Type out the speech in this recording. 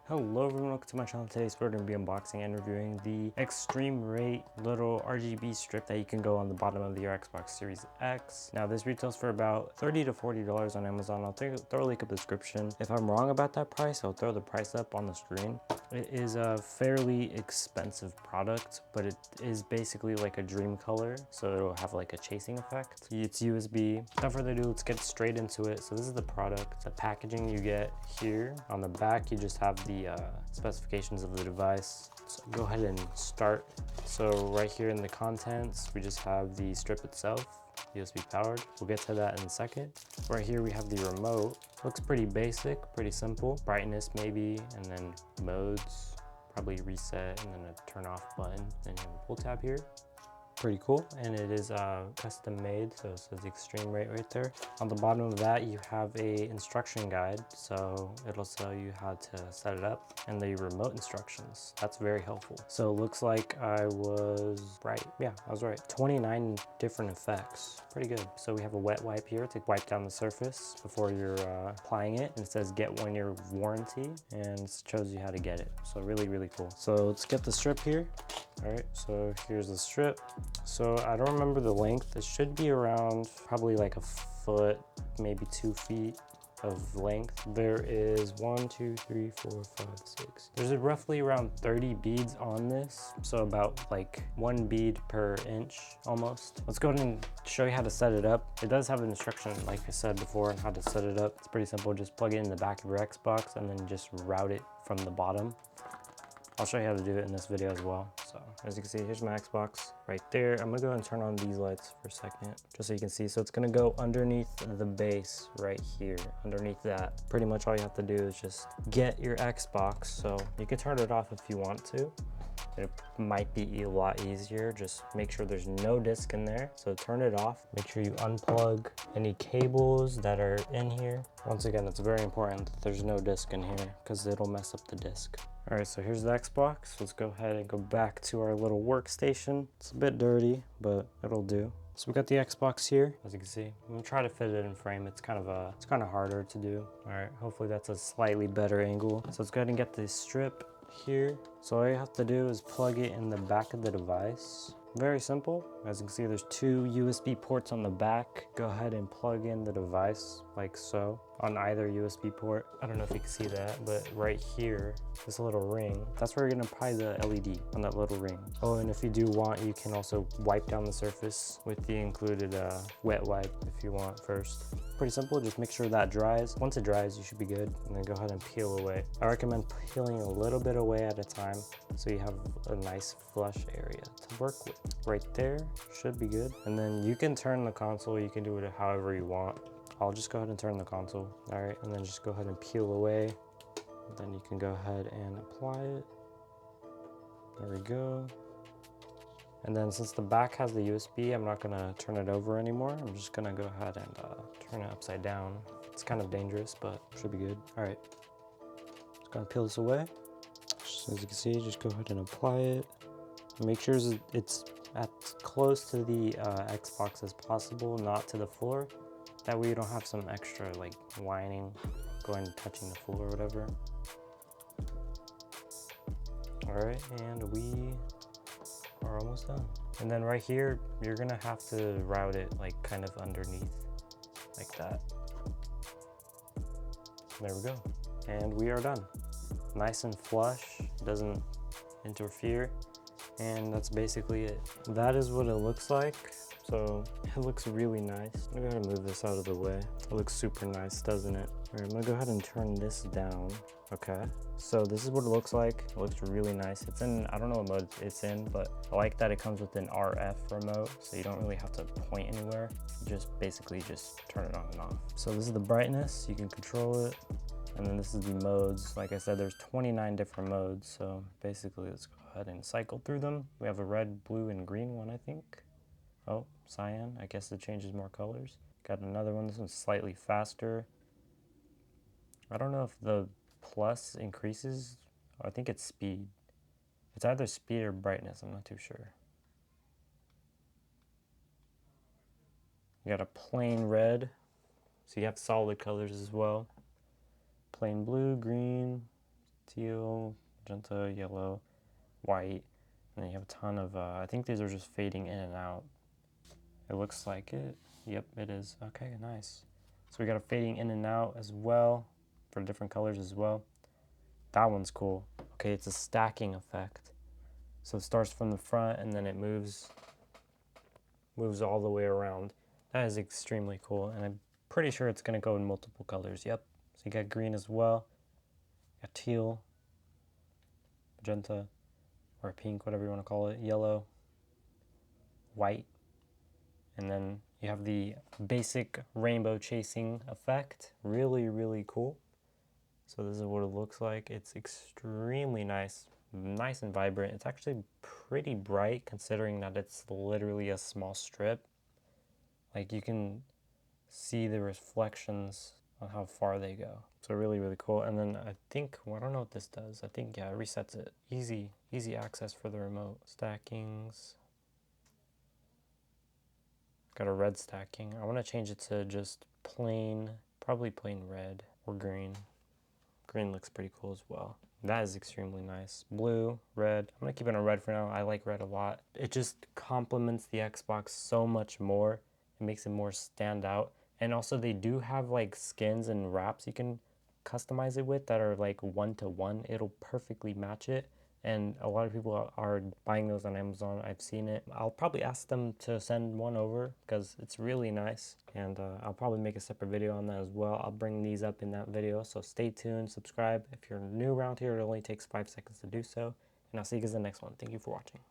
Hello everyone, welcome to my channel. Today we're going to be unboxing and reviewing the eXtreamRate little RGB strip that you can go on the bottom of your Xbox Series X. Now this retails for about $30 to $40 on Amazon. I'll throw a link in the description. If I'm wrong about that price, I'll throw the price up on the screen. It is a fairly expensive product, but it is basically like a dreamcolor, so it'll have like a chasing effect. It's USB. Without further ado, let's get straight into it. So this is the product. The packaging you get here. On the back, you just have the specifications of the device. So go ahead and start. So right here in the contents, we just have the strip itself, USB powered. We'll get to that in a second. Right here we have the remote. Looks pretty basic, pretty simple. Brightness maybe, and then modes, probably reset, and then a turn off button. Then you have a pull tab here. Pretty cool, and it is custom made, so it says eXtreamRate right there. On the bottom of that, you have a instruction guide, so it'll tell you how to set it up, and the remote instructions. That's very helpful. So it looks like I was right. Yeah, I was right. 29 different effects. Pretty good. So we have a wet wipe here to wipe down the surface before you're applying it. And it says get 1 year warranty, and it shows you how to get it. So really, really cool. So let's get the strip here. All right, so here's the strip. So I don't remember the length. It should be around probably like a foot, maybe 2 feet of length. There is 1, 2, 3, 4, 5, 6. There's roughly around 30 beads on this. So about like 1 bead per inch almost. Let's go ahead and show you how to set it up. It does have an instruction, like I said before, on how to set it up. It's pretty simple. Just plug it in the back of your Xbox and then just route it from the bottom. I'll show you how to do it in this video as well. So as you can see, here's my Xbox right there. I'm gonna go ahead and turn on these lights for a second, just so you can see. So it's gonna go underneath the base right here, underneath that. Pretty much all you have to do is just get your Xbox. So you can turn it off if you want to. It might be a lot easier. Just make sure there's no disc in there. So turn it off. Make sure you unplug any cables that are in here. Once again, it's very important that there's no disc in here because it'll mess up the disc. All right, so here's the Xbox. Let's go ahead and go back to our little workstation. It's a bit dirty, but it'll do. So we got the Xbox here, as you can see. I'm gonna try to fit it in frame. It's kind of harder to do. All right, hopefully that's a slightly better angle. So let's go ahead and get this strip here. So all you have to do is plug it in the back of the device. Very simple. As you can see, there's 2 USB ports on the back. Go ahead and plug in the device like so on either USB port. I don't know if you can see that, but right here, this little ring, that's where you're gonna apply the LED on that little ring. Oh, and if you do want, you can also wipe down the surface with the included wet wipe if you want first. Pretty simple, just make sure that dries. Once it dries, you should be good, and then go ahead and peel away. I recommend peeling a little bit away at a time so you have a nice flush area to work with. Right there, should be good. And then you can turn the console, you can do it however you want. I'll just go ahead and turn the console. All right, and then just go ahead and peel away. And then you can go ahead and apply it. There we go. And then since the back has the USB, I'm not gonna turn it over anymore. I'm just gonna go ahead and turn it upside down. It's kind of dangerous, but should be good. All right, just gonna peel this away. As you can see, just go ahead and apply it. Make sure it's as close to the Xbox as possible, not to the floor. That way you don't have some extra like whining going touching the floor or whatever. All right, and we are almost done. And then right here, you're gonna have to route it like kind of underneath like that. There we go. And we are done. Nice and flush, doesn't interfere. And that's basically it. That is what it looks like. So it looks really nice. I'm gonna go ahead and move this out of the way. It looks super nice, doesn't it? All right, I'm gonna go ahead and turn this down. Okay, so this is what it looks like. It looks really nice. It's in, I don't know what mode it's in, but I like that it comes with an RF remote, so you don't really have to point anywhere. You just basically just turn it on and off. So this is the brightness, you can control it. And then this is the modes. Like I said, there's 29 different modes. So basically, let's go ahead and cycle through them. We have a red, blue, and green one, I think. Oh, cyan. I guess it changes more colors. Got another one. This one's slightly faster. I don't know if the plus increases. I think it's speed. It's either speed or brightness. I'm not too sure. You got a plain red. So you have solid colors as well. Plain blue, green, teal, magenta, yellow, white, and then you have a ton of, I think these are just fading in and out. It looks like it. Yep, it is. Okay, nice. So we got a fading in and out as well for different colors as well. That one's cool. Okay, it's a stacking effect. So it starts from the front and then it moves all the way around. That is extremely cool, and I'm pretty sure it's gonna go in multiple colors. Yep. So you got green as well, you got teal, magenta, or pink, whatever you want to call it, yellow, white, and then you have the basic rainbow chasing effect. Really, really cool. So this is what it looks like. It's extremely nice and vibrant. It's actually pretty bright considering that it's literally a small strip. Like you can see the reflections on how far they go. So really, really cool. And then I think, well, I don't know what this does. I think, yeah, it resets it. Easy access for the remote. Stackings. Got a red stacking. I want to change it to just plain, probably plain red or green. Green looks pretty cool as well. That is extremely nice. Blue, red. I'm gonna keep it on red for now. I like red a lot. It just complements the Xbox so much more. It makes it more stand out. And also they do have like skins and wraps you can customize it with that are like 1-to-1. It'll perfectly match it. And a lot of people are buying those on Amazon. I've seen it. I'll probably ask them to send one over because it's really nice. And I'll probably make a separate video on that as well. I'll bring these up in that video. So stay tuned, subscribe. If you're new around here, it only takes 5 seconds to do so. And I'll see you guys in the next one. Thank you for watching.